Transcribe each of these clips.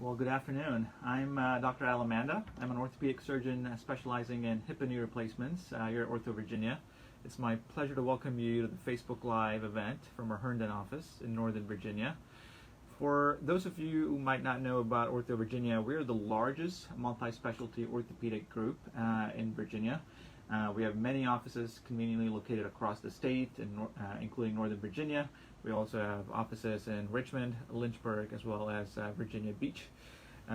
Well, good afternoon. I'm Dr. Alamanda. I'm an orthopedic surgeon specializing in hip and knee replacements here at OrthoVirginia. It's my pleasure to welcome you to the Facebook Live event from our Herndon office in Northern Virginia. For those of you who might not know about OrthoVirginia, we're the largest multi-specialty orthopedic group in Virginia. We have many offices conveniently located across the state, including Northern Virginia. We also have offices in Richmond, Lynchburg, as well as Virginia Beach.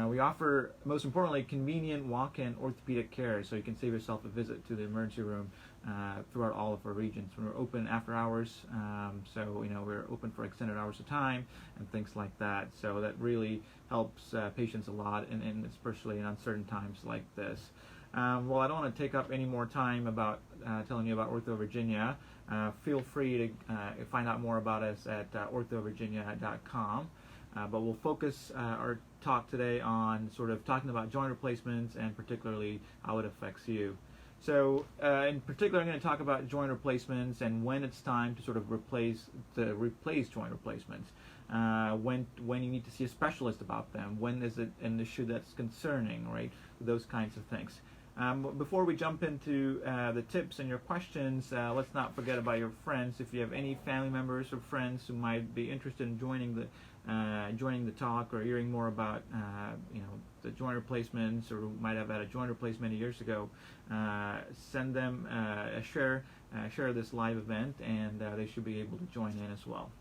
We offer, most importantly, convenient walk-in orthopedic care, so you can save yourself a visit to the emergency room throughout all of our regions. We're open after hours, so we're open for extended hours of time and things like that. So that really helps patients a lot, and especially in uncertain times like this. Well, I don't want to take up any more time about telling you about OrthoVirginia. Feel free to find out more about us at OrthoVirginia.com. But we'll focus our talk today on sort of talking about joint replacements and particularly how it affects you. So in particular, I'm going to talk about joint replacements and when it's time to sort of replace joint replacements. When you need to see a specialist about them. When is it an issue that's concerning, right? Those kinds of things. Before we jump into the tips and your questions, let's not forget about your friends. If you have any family members or friends who might be interested in joining the talk or hearing more about the joint replacements, or who might have had a joint replacement many years ago, send them share this live event, and they should be able to join in as well.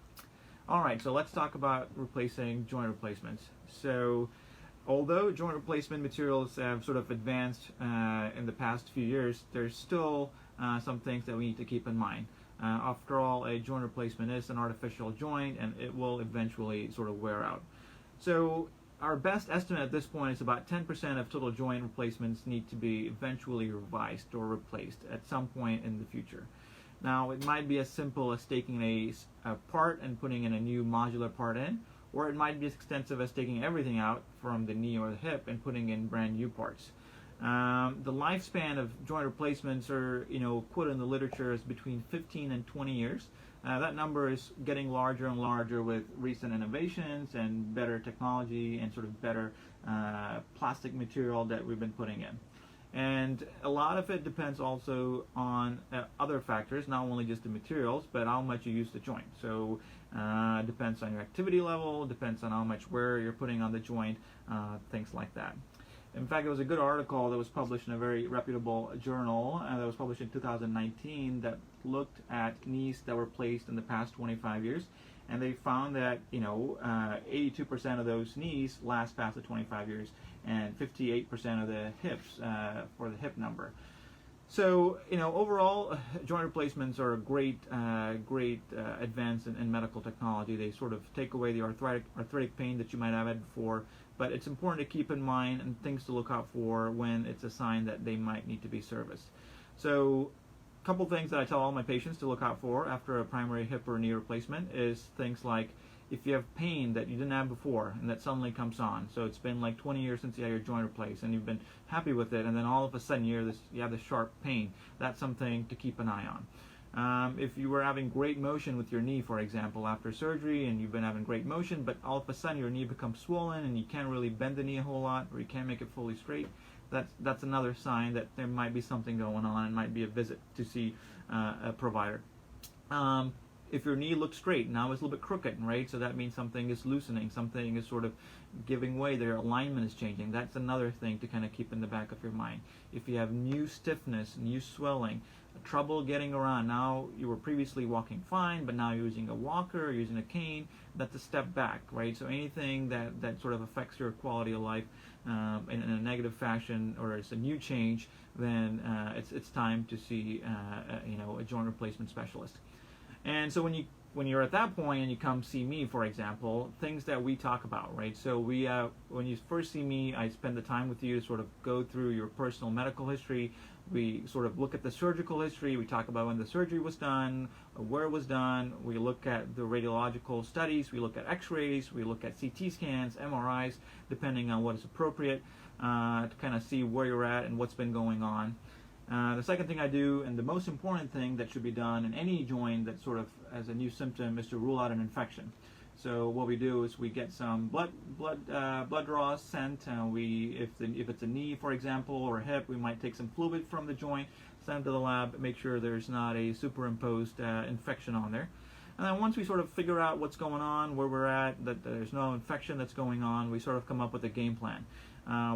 All right, so let's talk about replacing joint replacements. So, although joint replacement materials have sort of advanced in the past few years, there's still some things that we need to keep in mind. After all, a joint replacement is an artificial joint, and it will eventually sort of wear out. So our best estimate at this point is about 10% of total joint replacements need to be eventually revised or replaced at some point in the future. Now, it might be as simple as taking a part and putting in a new modular part in, or it might be as extensive as taking everything out from the knee or the hip and putting in brand new parts. The lifespan of joint replacements are, quoted in the literature as between 15 and 20 years. That number is getting larger and larger with recent innovations and better technology and sort of better plastic material that we've been putting in. And a lot of it depends also on other factors, not only just the materials, but how much you use the joint. So depends on your activity level, depends on how much wear you're putting on the joint, things like that. In fact, there was a good article that was published in a very reputable journal that was published in 2019 that looked at knees that were placed in the past 25 years. And they found that 82% of those knees last past the 25 years, and 58% of the hips for the hip number. So overall, joint replacements are a great advance in medical technology. They sort of take away the arthritic pain that you might have had before. But it's important to keep in mind and things to look out for when it's a sign that they might need to be serviced. So a couple things that I tell all my patients to look out for after a primary hip or knee replacement is things like if you have pain that you didn't have before and that suddenly comes on. So it's been like 20 years since you had your joint replaced and you've been happy with it, and then all of a sudden you have this sharp pain. That's something to keep an eye on. If you were having great motion with your knee, for example, after surgery, and you've been having great motion, but all of a sudden your knee becomes swollen and you can't really bend the knee a whole lot, or you can't make it fully straight, that's another sign that there might be something going on. It might be a visit to see a provider. If your knee looks straight, now it's a little bit crooked, right? So that means something is loosening, something is sort of giving way, their alignment is changing. That's another thing to kind of keep in the back of your mind. If you have new stiffness, new swelling, trouble getting around, now you were previously walking fine, but now you're using a walker or using a cane, that's a step back, right? So anything that sort of affects your quality of life in a negative fashion, or it's a new change, then it's time to see a joint replacement specialist. And so when you're at that point and you come see me, for example, things that we talk about, right? So when you first see me, I spend the time with you to sort of go through your personal medical history. We sort of look at the surgical history. We talk about when the surgery was done, where it was done. We look at the radiological studies. We look at x-rays. We look at CT scans, MRIs, depending on what is appropriate, to kind of see where you're at and what's been going on. The second thing I do, and the most important thing that should be done in any joint that sort of has a new symptom, is to rule out an infection. So what we do is we get some blood draws sent. If it's a knee, for example, or a hip, we might take some fluid from the joint, send it to the lab, make sure there's not a superimposed infection on there. And then once we sort of figure out what's going on, where we're at, that there's no infection that's going on, we sort of come up with a game plan.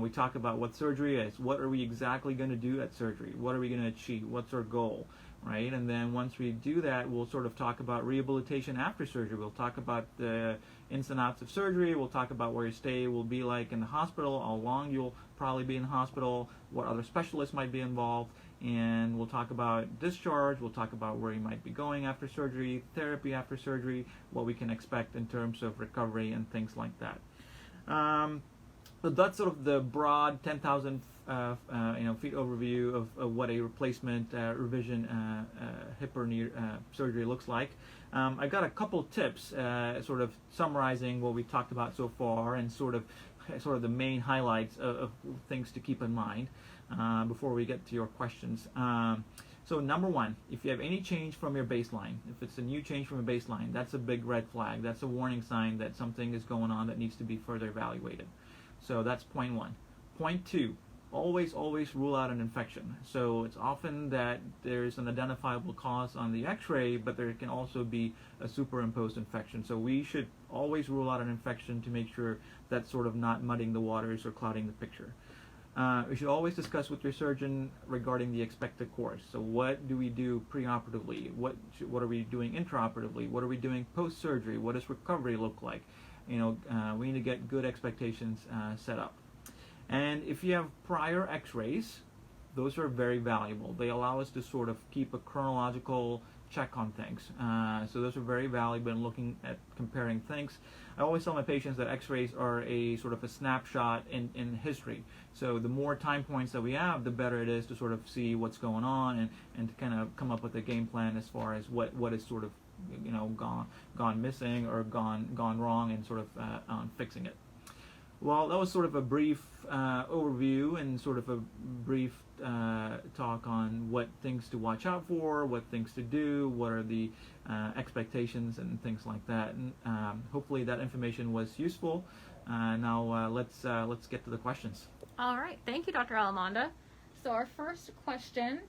We talk about what surgery is. What are we exactly going to do at surgery? What are we going to achieve? What's our goal? Right? And then once we do that, we'll sort of talk about rehabilitation after surgery. We'll talk about the ins and outs of surgery. We'll talk about where your stay will be like in the hospital, how long you'll probably be in the hospital, what other specialists might be involved, and we'll talk about discharge. We'll talk about where you might be going after surgery, therapy after surgery, what we can expect in terms of recovery and things like that. So that's sort of the broad 10,000 feet overview of what a replacement revision hip or knee surgery looks like. I've got a couple tips, sort of summarizing what we talked about so far, and sort of the main highlights of things to keep in mind before we get to your questions. So number one, if you have any change from your baseline, if it's a new change from your baseline, that's a big red flag. That's a warning sign that something is going on that needs to be further evaluated. So that's point one. Point two, always rule out an infection. So it's often that there's an identifiable cause on the x-ray, but there can also be a superimposed infection. So we should always rule out an infection to make sure that's sort of not muddying the waters or clouding the picture. We should always discuss with your surgeon regarding the expected course. So what do we do preoperatively? What are we doing intraoperatively? What are we doing post-surgery? What does recovery look like? We need to get good expectations set up. And if you have prior x-rays, those are very valuable. They allow us to sort of keep a chronological check on things. So those are very valuable in looking at comparing things. I always tell my patients that x-rays are a sort of a snapshot in history. So the more time points that we have, the better it is to sort of see what's going on and to kind of come up with a game plan as far as what is sort of gone missing or gone wrong, and sort of on fixing it. Well, that was sort of a brief overview and sort of a brief talk on what things to watch out for, what things to do, what are the expectations and things like that. And hopefully that information was useful. Now let's get to the questions. All right, thank you, Dr. Alamanda. So our first question.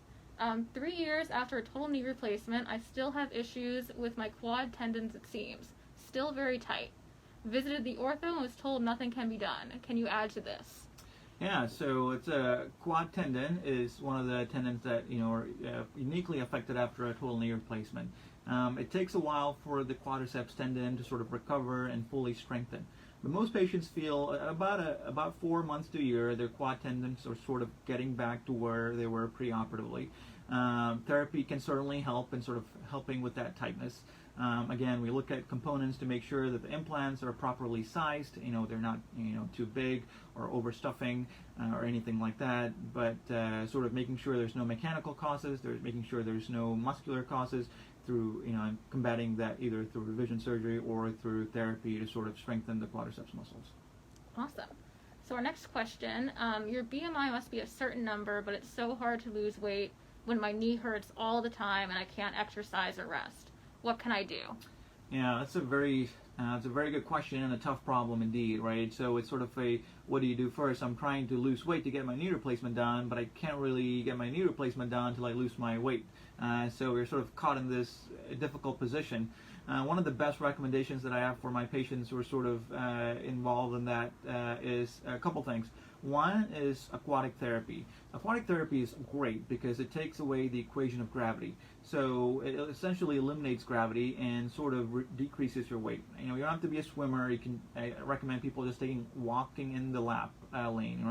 3 years after a total knee replacement, I still have issues with my quad tendons, it seems. Still very tight. Visited the ortho and was told nothing can be done. Can you add to this? Yeah, so it's a quad tendon is one of the tendons that are uniquely affected after a total knee replacement. It takes a while for the quadriceps tendon to sort of recover and fully strengthen. But most patients feel about 4 months to a year their quad tendons are sort of getting back to where they were preoperatively. Therapy can certainly help in sort of helping with that tightness. Again, we look at components to make sure that the implants are properly sized. They're not too big or overstuffing or anything like that. But sort of making sure there's no mechanical causes. There's making sure there's no muscular causes through combating that either through revision surgery or through therapy to sort of strengthen the quadriceps muscles. Awesome. So our next question: your BMI must be a certain number, but it's so hard to lose weight when my knee hurts all the time and I can't exercise or rest. What can I do? Yeah, that's a very good question and a tough problem indeed, right? So it's sort of what do you do first? I'm trying to lose weight to get my knee replacement done, but I can't really get my knee replacement done until I lose my weight. So we're sort of caught in this difficult position. One of the best recommendations that I have for my patients who are sort of involved in that is a couple things. One is aquatic therapy. Aquatic therapy is great because it takes away the equation of gravity. So it essentially eliminates gravity and sort of decreases your weight. You don't have to be a swimmer. I recommend people just walking in the lap lane.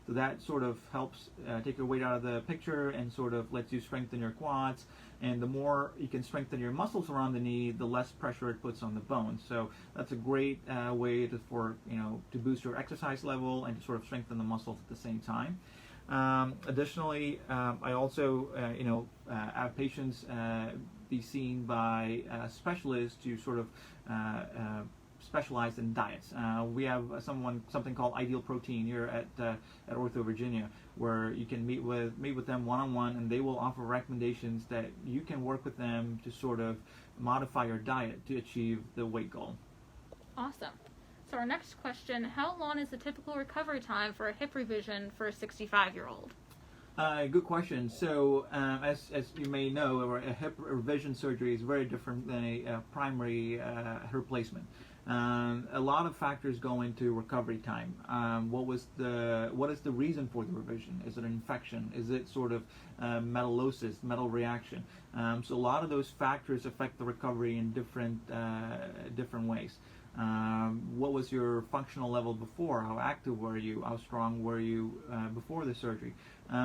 So that sort of helps take your weight out of the picture and sort of lets you strengthen your quads. And the more you can strengthen your muscles around the knee, the less pressure it puts on the bones. So that's a great way to boost your exercise level and to sort of strengthen the muscles at the same time. Additionally, I also have patients be seen by specialists to sort of specialize in diets. We have something called Ideal Protein here at OrthoVirginia, where you can meet with them one-on-one, and they will offer recommendations that you can work with them to sort of modify your diet to achieve the weight goal. Awesome. So our next question, how long is the typical recovery time for a hip revision for a 65-year-old? Good question. So, as you may know, a hip revision surgery is very different than a primary hip replacement. A lot of factors go into recovery time. What is the reason for the revision? Is it an infection? Is it sort of metallosis, metal reaction? So a lot of those factors affect the recovery in different ways. What was your functional level before? How active were you? How strong were you before the surgery?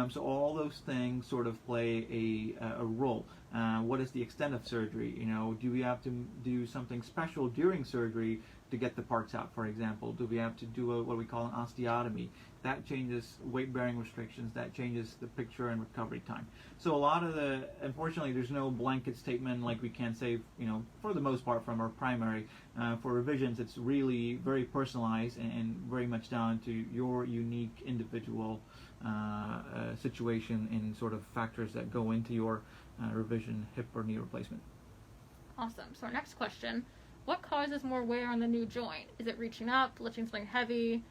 So all those things sort of play a role. What is the extent of surgery? Do we have to do something special during surgery to get the parts out, for example? Do we have to do what we call an osteotomy? That changes weight-bearing restrictions. That changes the picture and recovery time. So a lot of unfortunately, there's no blanket statement like we can say, for the most part from our primary. For revisions, it's really very personalized and very much down to your unique individual situation and sort of factors that go into your revision, hip or knee replacement. Awesome. So our next question, what causes more wear on the new joint? Is it reaching up, lifting something heavy,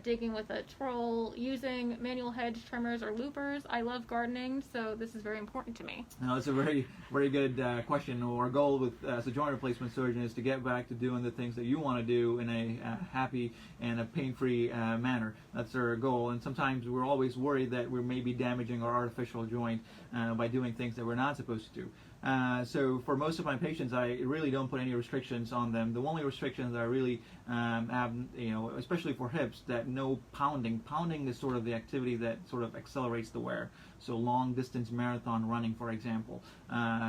digging with a troll, using manual hedge trimmers or loopers? I love gardening, so this is very important to me. No, it's a very, very good question. Our goal with as a joint replacement surgeon is to get back to doing the things that you want to do in a happy and a pain-free manner. That's our goal. And sometimes we're always worried that we may be damaging our artificial joint by doing things that we're not supposed to do. So for most of my patients, I really don't put any restrictions on them. The only restrictions I really have, especially for hips, that no pounding. Pounding is sort of the activity that sort of accelerates the wear. So long distance marathon running, for example,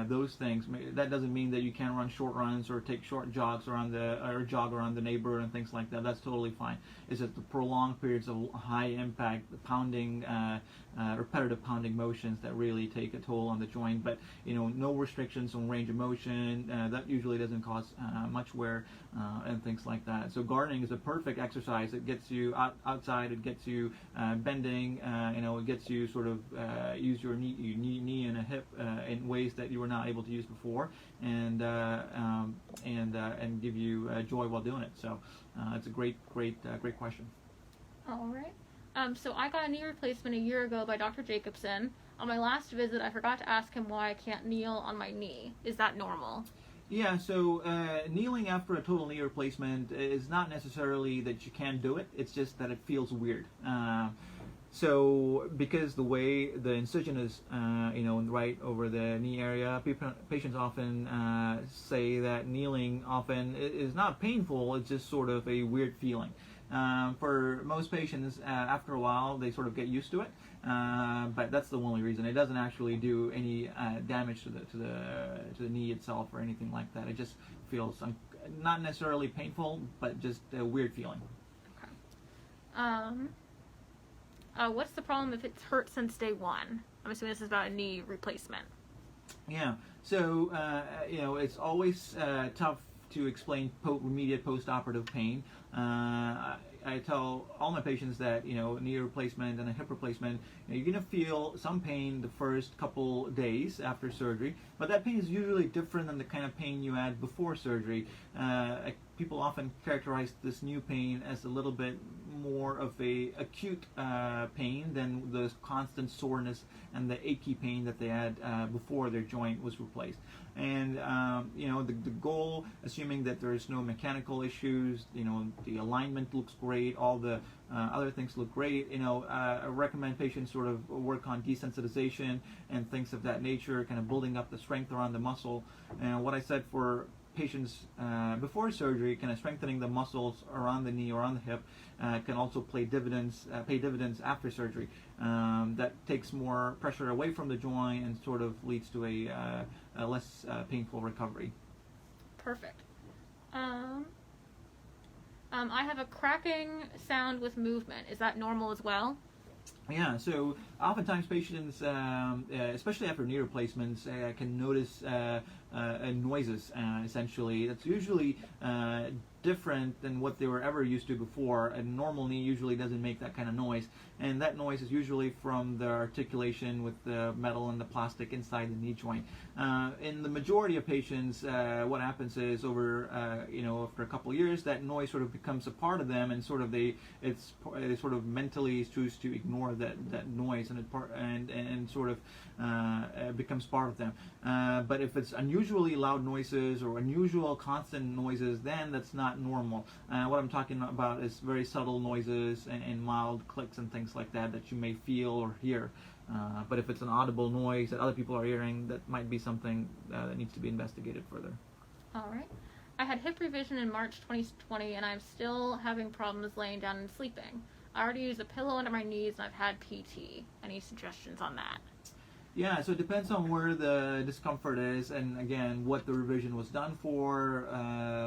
those things. That doesn't mean that you can't run short runs or take short jogs or jog around the neighborhood and things like that. That's totally fine. It's just the prolonged periods of high impact, the pounding, repetitive pounding motions that really take a toll on the joint. But no restrictions on range of motion. That usually doesn't cause much wear and things like that. So gardening is a perfect exercise. It gets you outside. It gets you bending. It gets you sort of use your knee and a hip in ways that you were not able to use before, and give you joy while doing it. So it's a great question. All right. So I got a knee replacement a year ago by Dr. Jacobson. On my last visit, I forgot to ask him why I can't kneel on my knee. Is that normal? Yeah, so kneeling after a total knee replacement is not necessarily that you can't do it. It's just that it feels weird. So because the way the incision is, right over the knee area, patients often say that kneeling often is not painful. It's just sort of a weird feeling. For most patients, after a while, they sort of get used to it. But that's the only reason. It doesn't actually do any damage to the knee itself or anything like that. It just feels not necessarily painful, but just a weird feeling. Okay. What's the problem if it's hurt since day one? I'm assuming this is about a knee replacement. Yeah. So it's always tough to explain immediate post-operative pain. I tell all my patients that knee replacement and a hip replacement, you're gonna feel some pain the first couple days after surgery, but that pain is usually different than the kind of pain you had before surgery. People often characterize this new pain as a little bit more of a acute pain than the constant soreness and the achy pain that they had before their joint was replaced. And the goal, assuming that there's no mechanical issues, the alignment looks great, all the other things look great. I recommend patients sort of work on desensitization and things of that nature, kind of building up the strength around the muscle. And what I said for patients before surgery, kind of strengthening the muscles around the knee or on the hip, can also pay dividends after surgery. That takes more pressure away from the joint and sort of leads to a less painful recovery. Perfect. I have a cracking sound with movement. Is that normal as well? Yeah, so oftentimes patients, especially after knee replacements, can notice noises, essentially. That's usually different than what they were ever used to before. A normal knee usually doesn't make that kind of noise, and that noise is usually from the articulation with the metal and the plastic inside the knee joint. In the majority of patients, what happens is over after a couple of years, that noise sort of becomes a part of them, and sort of they sort of mentally choose to ignore that noise, and sort of becomes part of them. But if it's unusually loud noises or unusual constant noises, then that's not normal. What I'm talking about is very subtle noises and mild clicks and things like that you may feel or hear. But if it's an audible noise that other people are hearing, that might be something that needs to be investigated further. All right. I had hip revision in March 2020, and I'm still having problems laying down and sleeping. I already use a pillow under my knees, and I've had PT. Any suggestions on that? Yeah, so it depends on where the discomfort is, and again, what the revision was done for,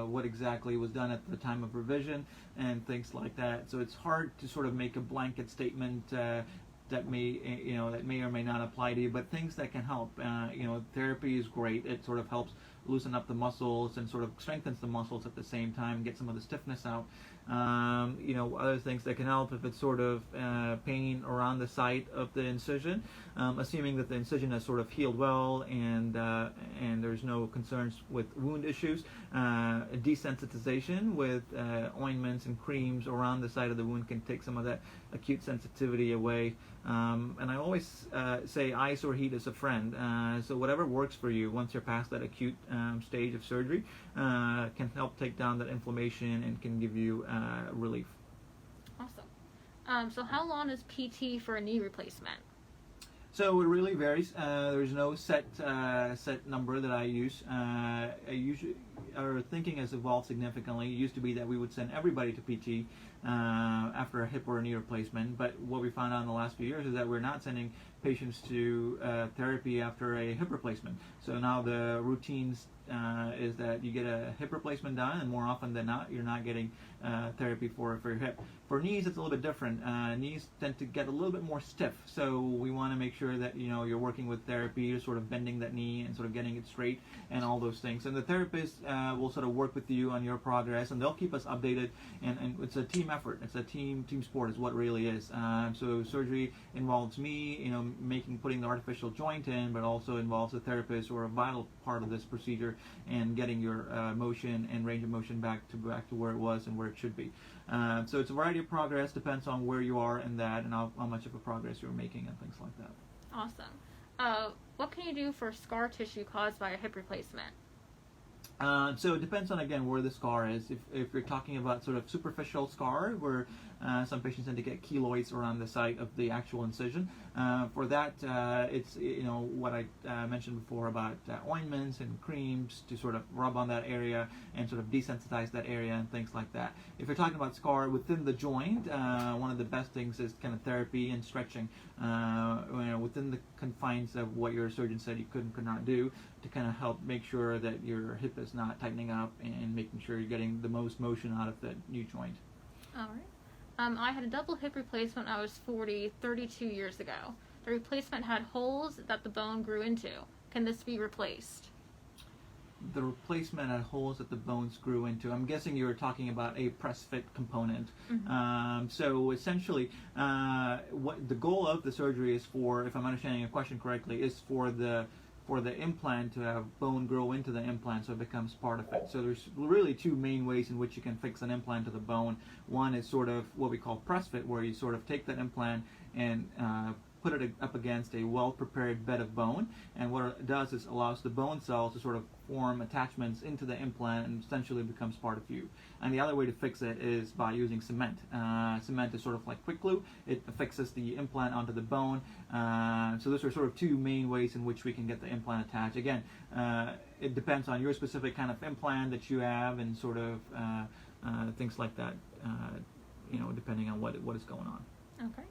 what exactly was done at the time of revision, and things like that. So it's hard to sort of make a blanket statement that may or may not apply to you, but things that can help. Therapy is great. It sort of helps loosen up the muscles and sort of strengthens the muscles at the same time, get some of the stiffness out. Other things that can help if it's sort of pain around the site of the incision, assuming that the incision has sort of healed well and there's no concerns with wound issues. Desensitization with ointments and creams around the site of the wound can take some of that acute sensitivity away. And I always say ice or heat is a friend. So whatever works for you once you're past that acute stage of surgery can help take down that inflammation and can give you relief. Awesome. So how long is PT for a knee replacement? So it really varies. There's no set number that I use. Our thinking has evolved significantly. It used to be that we would send everybody to PT after a hip or a knee replacement, but what we found out in the last few years is that we're not sending patients to therapy after a hip replacement. So now the routines is that you get a hip replacement done, and more often than not, you're not getting therapy for your hip. For knees, it's a little bit different. Knees tend to get a little bit more stiff, so we want to make sure that you're working with therapy, sort of bending that knee and sort of getting it straight and all those things. And the therapist will sort of work with you on your progress, and they'll keep us updated. And it's a team effort. It's a team sport, is what it really is. So surgery involves me, putting the artificial joint in, but also involves a therapist, or a vital part of this procedure, and getting your motion and range of motion back to where it was and where it should be. So it's a variety of progress, depends on where you are in that and how much of a progress you're making and things like that. Awesome. What can you do for scar tissue caused by a hip replacement? So it depends on, again, where the scar is. If you're talking about sort of superficial scar, where some patients tend to get keloids around the site of the actual incision, for that, it's what I mentioned before about ointments and creams to sort of rub on that area and sort of desensitize that area and things like that. If you're talking about scar within the joint, one of the best things is kind of therapy and stretching within the confines of what your surgeon said you could not do, to kind of help make sure that your hip is not tightening up and making sure you're getting the most motion out of the new joint. All right. I had a double hip replacement when I was 32 years ago. The replacement had holes that the bone grew into. Can this be replaced? The replacement had holes that the bones grew into. I'm guessing you were talking about a press fit component. Mm-hmm. So essentially, what the goal of the surgery is for, if I'm understanding your question correctly, is for the implant to have bone grow into the implant so it becomes part of it. So there's really two main ways in which you can fix an implant to the bone. One is sort of what we call press fit, where you sort of take that implant and put it up against a well-prepared bed of bone, and what it does is allows the bone cells to sort of form attachments into the implant and essentially becomes part of you. And the other way to fix it is by using cement. Cement is sort of like quick glue. It affixes the implant onto the bone. So those are sort of two main ways in which we can get the implant attached. Again, it depends on your specific kind of implant that you have and sort of things like that, depending on what is going on. Okay.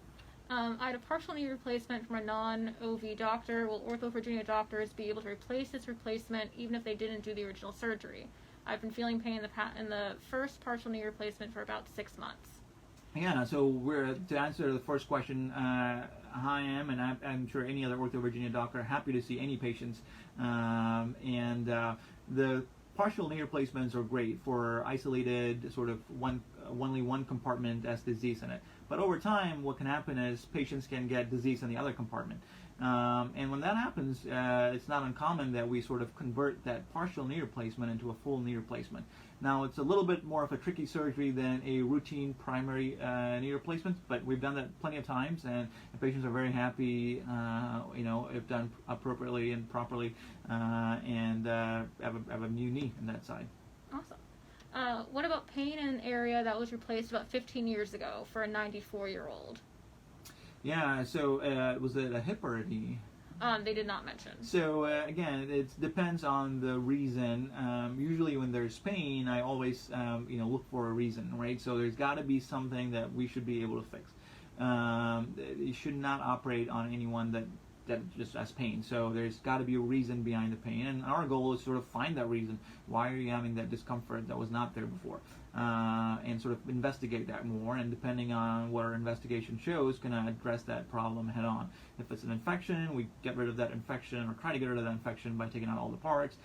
I had a partial knee replacement from a non-OV doctor. Will OrthoVirginia doctors be able to replace this replacement even if they didn't do the original surgery? I've been feeling pain in the first partial knee replacement for about 6 months. Yeah, so to answer the first question, I am, and I'm sure any other OrthoVirginia doctor, happy to see any patients. The partial knee replacements are great for isolated sort of only one compartment as disease in it. But over time, what can happen is patients can get disease in the other compartment. And when that happens, it's not uncommon that we sort of convert that partial knee replacement into a full knee replacement. Now, it's a little bit more of a tricky surgery than a routine primary knee replacement, but we've done that plenty of times, and the patients are very happy, if done appropriately and properly, and have a new knee on that side. Awesome. What about pain in an area that was replaced about 15 years ago for a 94-year-old? Yeah, so was it a hip or a knee? They did not mention. So again, it depends on the reason. Usually when there's pain, I always look for a reason, right? So there's got to be something that we should be able to fix. You should not operate on anyone that just has pain. So there's got to be a reason behind the pain, and our goal is sort of find that reason. Why are you having that discomfort that was not there before? And sort of investigate that more, and depending on what our investigation shows, can address that problem head on. If it's an infection, we get rid of that infection, or try to get rid of that infection by taking out all the parts,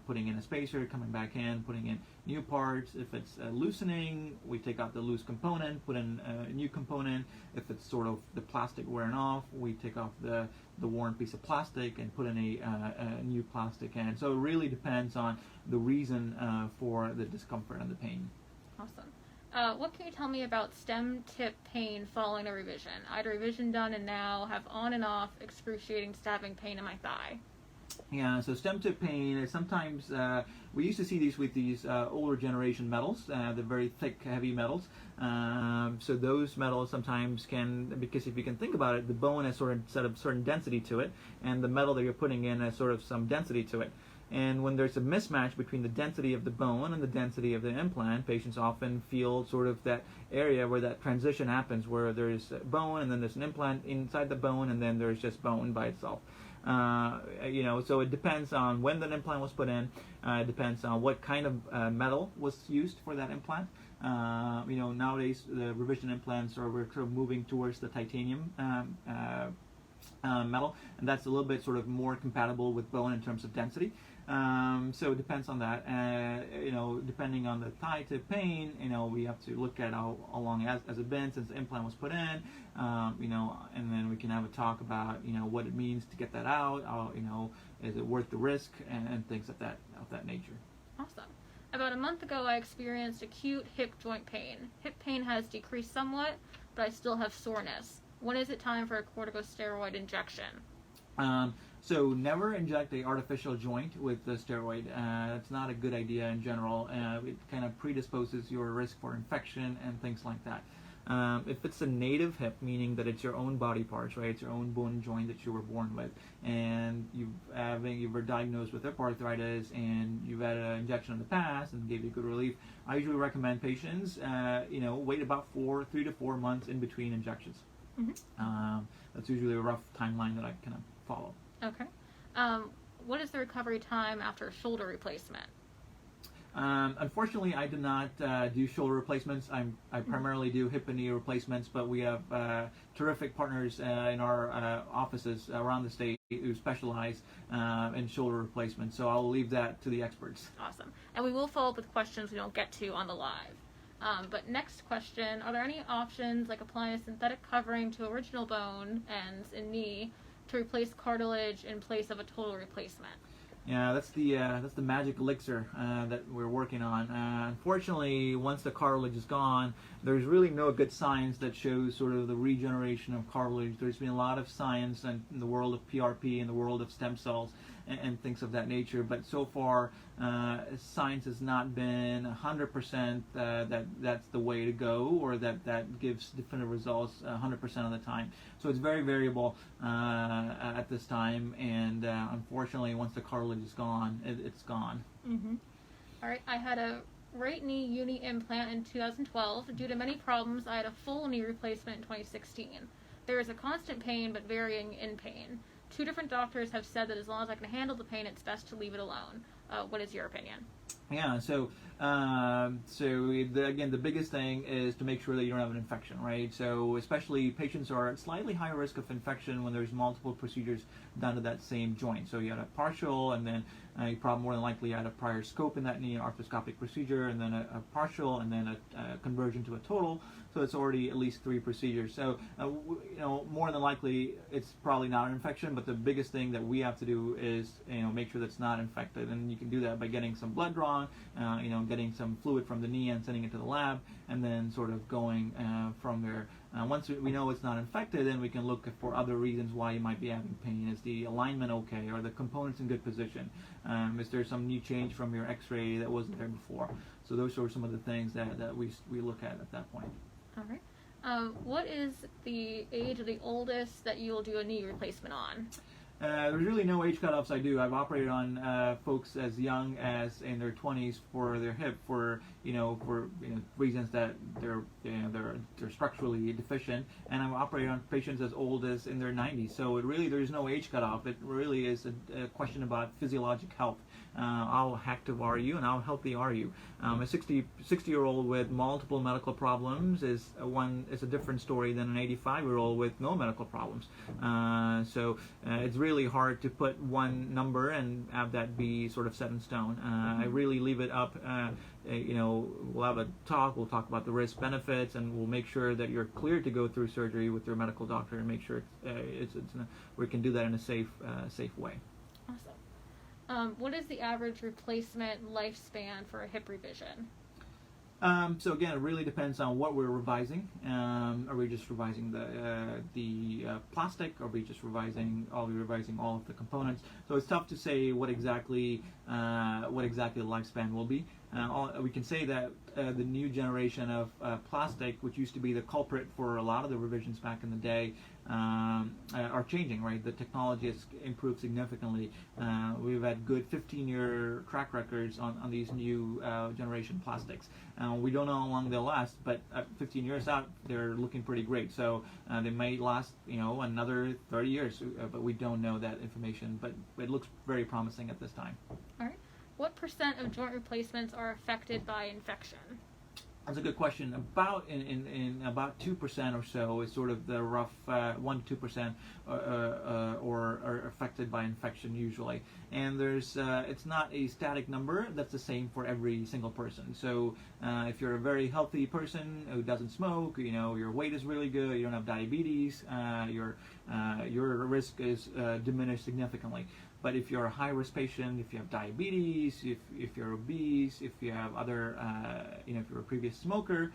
putting in a spacer, coming back in, putting in new parts. If it's loosening, we take out the loose component, put in a new component. If it's sort of the plastic wearing off, we take off the worn piece of plastic and put in a new plastic in. So it really depends on the reason for the discomfort and the pain. Awesome. What can you tell me about stem tip pain following a revision? I had a revision done and now have on and off excruciating stabbing pain in my thigh. Yeah, so stem tip pain is sometimes, we used to see these with these older generation metals, the very thick, heavy metals. So those metals sometimes can, because if you can think about it, the bone has sort of certain density to it, and the metal that you're putting in has sort of some density to it. And when there's a mismatch between the density of the bone and the density of the implant, patients often feel sort of that area where that transition happens, where there's bone and then there's an implant inside the bone and then there's just bone by itself. So it depends on when the implant was put in. It depends on what kind of metal was used for that implant. Nowadays the revision implants we're sort of moving towards the titanium metal, and that's a little bit sort of more compatible with bone in terms of density. So it depends on that. Depending on the thigh tip pain, we have to look at how long has it been since the implant was put in, and then we can have a talk about, what it means to get that out, is it worth the risk, and things of that nature. Awesome. About a month ago, I experienced acute hip joint pain. Hip pain has decreased somewhat, but I still have soreness. When is it time for a corticosteroid injection? So never inject a artificial joint with the steroid. It's not a good idea in general. It kind of predisposes your risk for infection and things like that. If it's a native hip, meaning that it's your own body parts, right? It's your own bone and joint that you were born with, and you were diagnosed with hip arthritis, and you've had an injection in the past and gave you good relief. I usually recommend patients, wait about 3 to 4 months in between injections. Mm-hmm. That's usually a rough timeline that I kind of follow. Okay. What is the recovery time after a shoulder replacement? Unfortunately, I do not do shoulder replacements. I primarily do hip and knee replacements, but we have terrific partners in our offices around the state who specialize in shoulder replacements. So I'll leave that to the experts. Awesome. And we will follow up with questions we don't get to on the live. But next question, are there any options like applying a synthetic covering to original bone ends in knee to replace cartilage in place of a total replacement? Yeah, that's the magic elixir that we're working on. Unfortunately, once the cartilage is gone, there's really no good science that shows sort of the regeneration of cartilage. There's been a lot of science in the world of PRP and the world of stem cells and things of that nature, but so far science has not been 100% that's the way to go, or that gives definitive results 100% of the time. So it's very variable at this time, and unfortunately, once the cartilage is gone, it's gone. Mm-hmm. All right, I had a right knee uni implant in 2012. Due to many problems, I had a full knee replacement in 2016. There is a constant pain, but varying in pain. 2 different doctors have said that as long as I can handle the pain, it's best to leave it alone. What is your opinion? Yeah, so Again, the biggest thing is to make sure that you don't have an infection, right? So especially patients are at slightly higher risk of infection when there's multiple procedures done to that same joint. So you had a partial, and then you probably more than likely had a prior scope in that knee, an arthroscopic procedure, and then a partial, and then a conversion to a total. So it's already at least 3 procedures. So more than likely it's probably not an infection. But the biggest thing that we have to do is make sure that it's not infected, and you can do that by getting some blood drawn, getting some fluid from the knee and sending it to the lab, and then sort of going from there. Once we know it's not infected, then we can look for other reasons why you might be having pain. Is the alignment okay? Are the components in good position? Is there some new change from your x-ray that wasn't there before? So those are some of the things that we look at that point. All right. What is the age of the oldest that you will do a knee replacement on? There's really no age cutoffs I do. I've operated on folks as young as in their 20s for their hip for reasons that they're structurally deficient, and I've operated on patients as old as in their 90s. So there's no age cutoff. It really is a question about physiologic health. How active are you and how healthy are you? A 60-year-old with multiple medical problems is a different story than an 85-year-old with no medical problems. It's really hard to put one number and have that be sort of set in stone. I really leave it up. We'll have a talk. We'll talk about the risk benefits, and we'll make sure that you're cleared to go through surgery with your medical doctor, and make sure we can do that in a safe way. Awesome. What is the average replacement lifespan for a hip revision? So again, it really depends on what we're revising. Are we just revising the plastic? Are we just revising all of the components? So it's tough to say what exactly the lifespan will be. We can say that the new generation of plastic, which used to be the culprit for a lot of the revisions back in the day, are changing, right? The technology has improved significantly. We've had good 15-year track records on these new generation plastics. We don't know how long they'll last, but 15 years out, they're looking pretty great. So they may last, another 30 years, but we don't know that information. But it looks very promising at this time. All right. What % of joint replacements are affected by infection? That's a good question. In about 2% or so is sort of the rough 1 to 2% or are affected by infection usually. And it's not a static number that's the same for every single person. So if you're a very healthy person who doesn't smoke, your weight is really good, you don't have diabetes, your risk is diminished significantly. But if you're a high-risk patient, if you have diabetes, if you're obese, if you have other, if you're a previous smoker,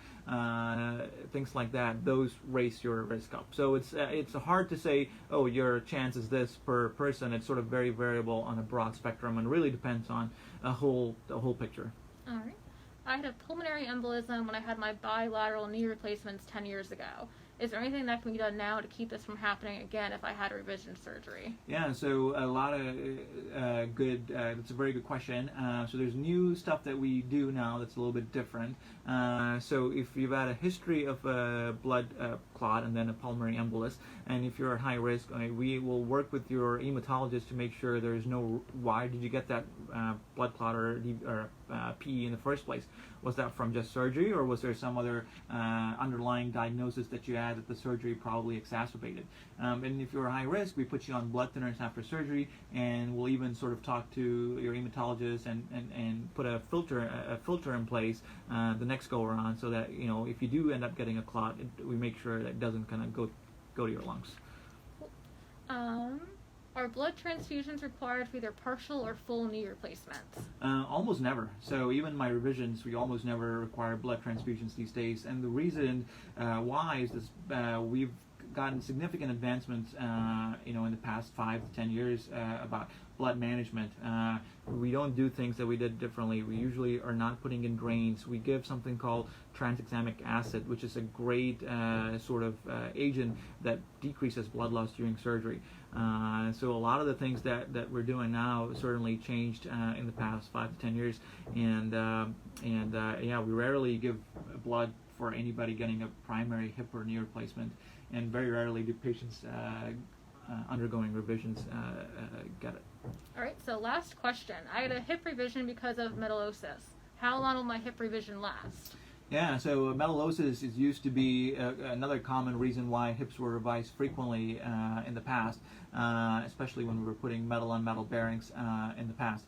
things like that, those raise your risk up. So it's hard to say, oh, your chance is this per person. It's sort of very variable on a broad spectrum, and really depends on the whole picture. All right. I had a pulmonary embolism when I had my bilateral knee replacements 10 years ago. Is there anything that can be done now to keep this from happening again if I had a revision surgery? Yeah, so a lot of that's a very good question. So there's new stuff that we do now that's a little bit different. So if you've had a history of a blood clot and then a pulmonary embolus, and if you're at high risk, we will work with your hematologist to make sure there's no, why did you get that blood clot or PE in the first place? Was that from just surgery, or was there some other underlying diagnosis that you had that the surgery probably exacerbated? And if you're high risk, we put you on blood thinners after surgery, and we'll even sort of talk to your hematologist and put a filter in place the next go around, so that if you do end up getting a clot, we make sure that it doesn't kind of go to your lungs. Are blood transfusions required for either partial or full knee replacements? Almost never. So even my revisions, we almost never require blood transfusions these days. And the reason why is this: we've gotten significant advancements, in the past 5 to 10 years about blood management. We don't do things that we did differently. We usually are not putting in drains. We give something called tranexamic acid, which is a great agent that decreases blood loss during surgery. So a lot of the things that we're doing now certainly changed in the past 5 to 10 years. And we rarely give blood for anybody getting a primary hip or knee replacement, and very rarely do patients undergoing revisions get it. All right, so last question. I had a hip revision because of metallosis. How long will my hip revision last? Yeah, so metallosis is used to be another common reason why hips were revised frequently in the past, especially when we were putting metal on metal bearings in the past.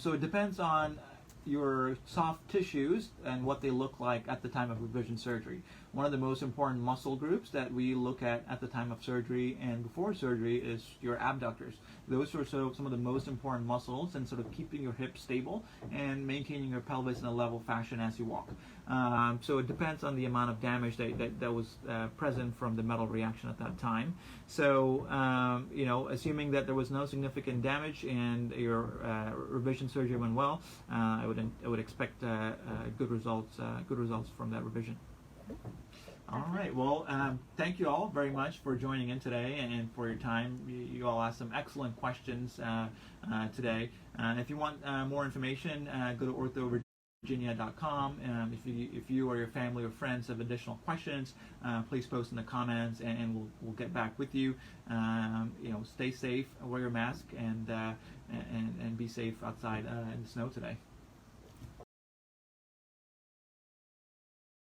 So it depends on your soft tissues and what they look like at the time of revision surgery. One of the most important muscle groups that we look at the time of surgery and before surgery is your abductors. Those are some of the most important muscles in sort of keeping your hips stable and maintaining your pelvis in a level fashion as you walk. So it depends on the amount of damage that was present from the metal reaction at that time. So, assuming that there was no significant damage and your revision surgery went well, I would expect good results from that revision. All right. Well, thank you all very much for joining in today and for your time. You all asked some excellent questions today. If you want more information, go to OrthoVirginia.com. If you or your family or friends have additional questions, please post in the comments, and we'll get back with you. Stay safe, wear your mask, and be safe outside in the snow today.